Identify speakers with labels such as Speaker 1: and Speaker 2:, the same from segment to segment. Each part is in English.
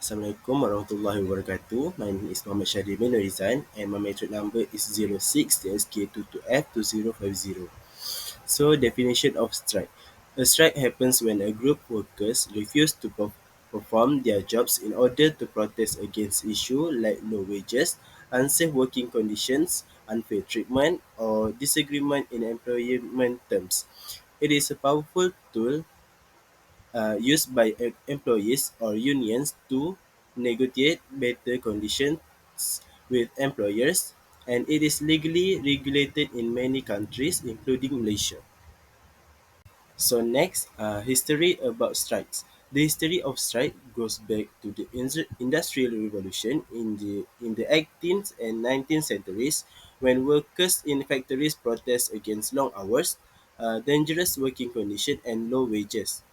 Speaker 1: Assalamualaikum warahmatullahi wabarakatuh. My name is Muhammad Syahri bin Rizan and my metric number is 06TSK22F2050. So, definition of strike. A strike happens when a group workers refuse to perform their jobs in order to protest against issues like low wages, unsafe working conditions, unfair treatment, or disagreement in employment terms. It is a powerful tool used by employees or unions to negotiate better conditions with employers, and it is legally regulated in many countries, including Malaysia. So next, history about strikes. The history of strike goes back to the Industrial Revolution in the 18th and 19th centuries, when workers in factories protest against long hours, dangerous working conditions, and low wages.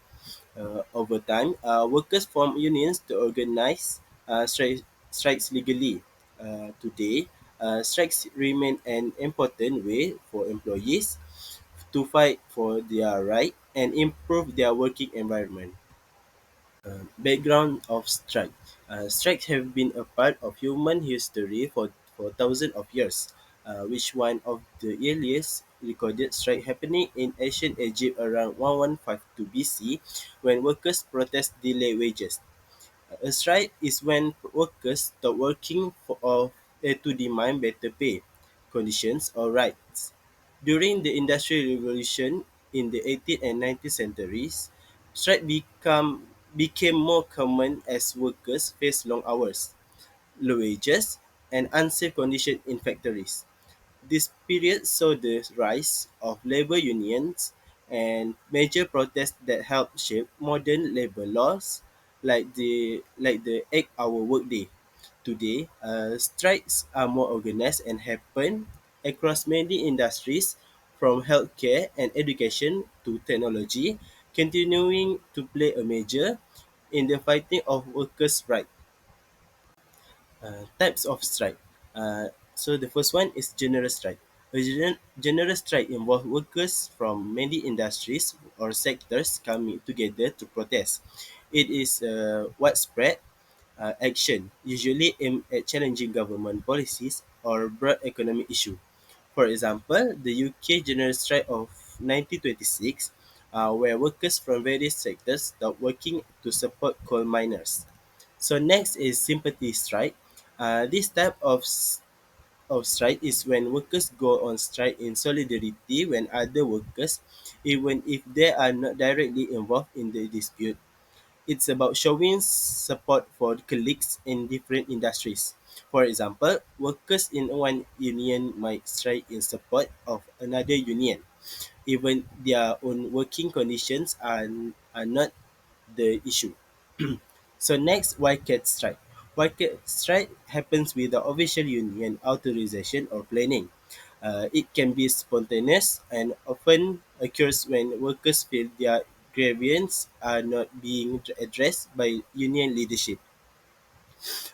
Speaker 1: Over time, workers form unions to organize strikes legally. Today, strikes remain an important way for employees to fight for their right and improve their working environment. Background of strike. Strikes have been a part of human history for thousands of years, which one of the earliest recorded strike happening in ancient Egypt around 1152 BC when workers protest delay wages. A strike is when workers stop working to demand better pay, conditions, or rights. During the Industrial Revolution in the 18th and 19th centuries, strike became more common as workers faced long hours, low wages, and unsafe conditions in factories. This period saw the rise of labor unions and major protests that helped shape modern labor laws like the 8-hour workday. Today, strikes are more organized and happen across many industries from healthcare and education to technology, continuing to play a major in the fighting of workers' rights. Types of strike. So the first one is general strike. A general strike involves workers from many industries or sectors coming together to protest. It is a widespread action, usually aimed at challenging government policies or broad economic issue. For example, the UK general strike of 1926, where workers from various sectors stopped working to support coal miners. So next is sympathy strike. This type of strike is when workers go on strike in solidarity when other workers, even if they are not directly involved in the dispute. It's about showing support for colleagues in different industries. For example, workers in one union might strike in support of another union, even their own working conditions are not the issue. So next, Wildcat strike. Wildcat strike happens without official union authorization or planning. It can be spontaneous and often occurs when workers feel their grievances are not being addressed by union leadership.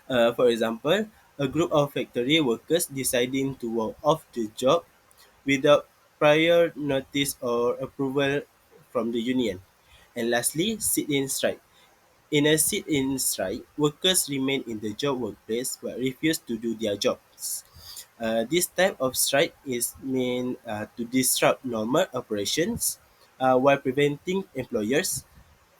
Speaker 1: For example, a group of factory workers deciding to walk off the job without prior notice or approval from the union. And lastly, sit-in strike. In a sit-in strike, workers remain in the job workplace but refuse to do their jobs. This type of strike is meant to disrupt normal operations while preventing employers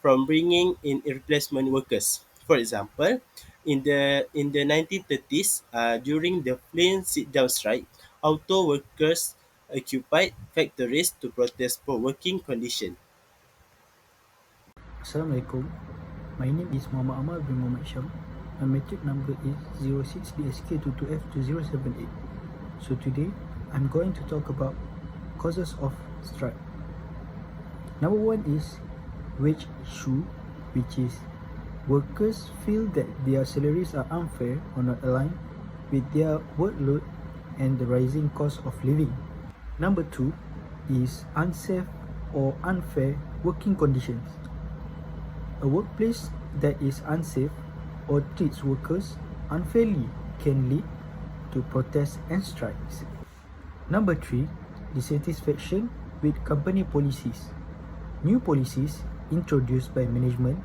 Speaker 1: from bringing in replacement workers. For example, in the 1930s, during the plane sit-down strike, auto workers occupied factories to protest for working conditions.
Speaker 2: Assalamualaikum. My name is Muhammad Amal bin Muhammad Syam. My metric number is 06BSK22F2078. So today, I'm going to talk about causes of strike. Number one is wage issue, which is workers feel that their salaries are unfair or not aligned with their workload and the rising cost of living. Number two is unsafe or unfair working conditions. A workplace that is unsafe or treats workers unfairly can lead to protests and strikes. Number three, dissatisfaction with company policies. New policies introduced by management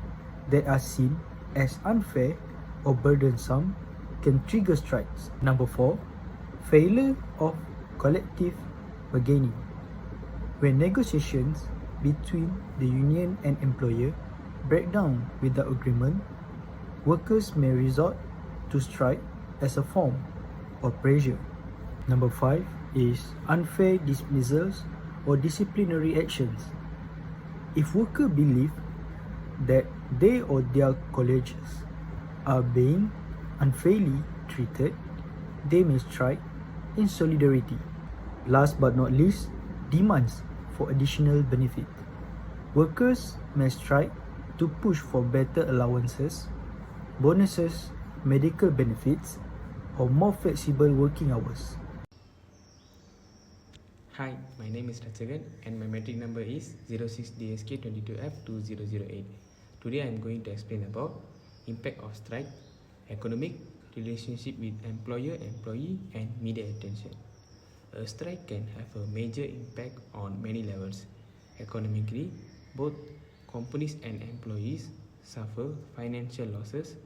Speaker 2: that are seen as unfair or burdensome can trigger strikes. Number 4, failure of collective bargaining. When negotiations between the union and employer break down without agreement, workers may resort to strike as a form of pressure. Number 5 is unfair dismissals or disciplinary actions. If workers believe that they or their colleagues are being unfairly treated, they may strike in solidarity. Last but not least, demands for additional benefit. Workers may strike to push for better allowances, bonuses, medical benefits, or more flexible working hours.
Speaker 3: Hi, my name is Ratchagan and my metric number is 06DSK22F2008. Today I am going to explain about impact of strike, economic, relationship with employer, employee, and media attention. A strike can have a major impact on many levels. Economically, both companies and employees suffer financial losses,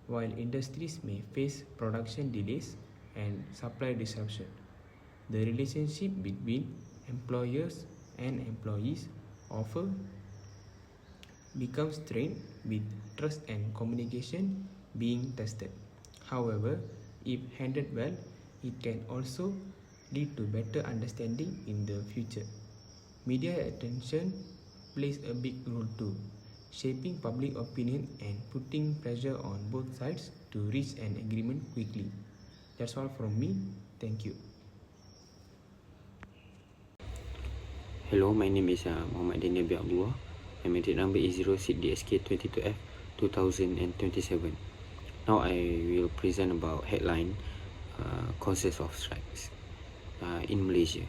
Speaker 3: while industries may face production delays and supply disruption. The relationship between employers and employees often becomes strained with trust and communication being tested. However, if handled well, it can also lead to better understanding in the future. Media attention plays a big role too, shaping public opinion and putting pressure on both sides to reach an agreement quickly. That's all from me. Thank you.
Speaker 4: Hello, my name is Muhammad Daniel bin Abdullah. My metric number is 06DSK22F2027. Now I will present about headline causes of strikes in Malaysia.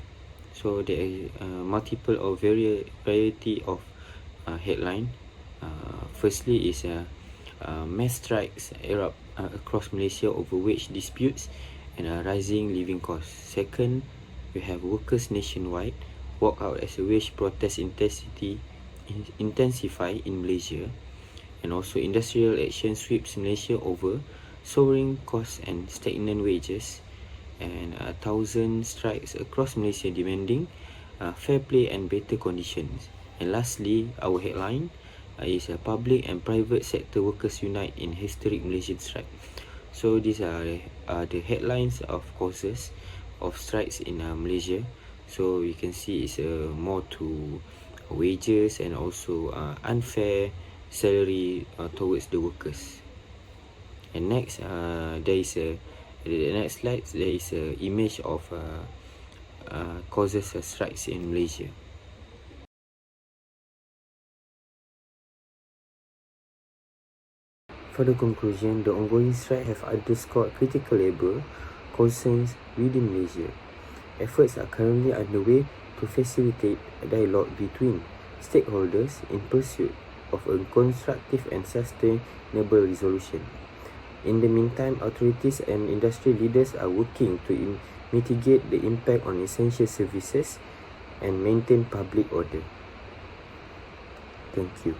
Speaker 4: So there are multiple or variety of headline. Firstly is mass strikes erupt across Malaysia over wage disputes and rising living costs. Second, we have workers nationwide walk out as a wage protest intensify in Malaysia, and also industrial action sweeps Malaysia over soaring costs and stagnant wages, and 1,000 strikes across Malaysia demanding fair play and better conditions. And lastly, our headline is public and private sector workers unite in historic Malaysian strike. So these are the headlines of causes of strikes in Malaysia. So we can see it's more to wages and also unfair salary towards the workers. And next, there is the next slide. There is a image of causes of strikes in Malaysia. For the conclusion, the ongoing strike have underscored critical labour concerns within Malaysia. Efforts are currently underway to facilitate a dialogue between stakeholders in pursuit of a constructive and sustainable resolution. In the meantime, authorities and industry leaders are working to mitigate the impact on essential services and maintain public order. Thank you.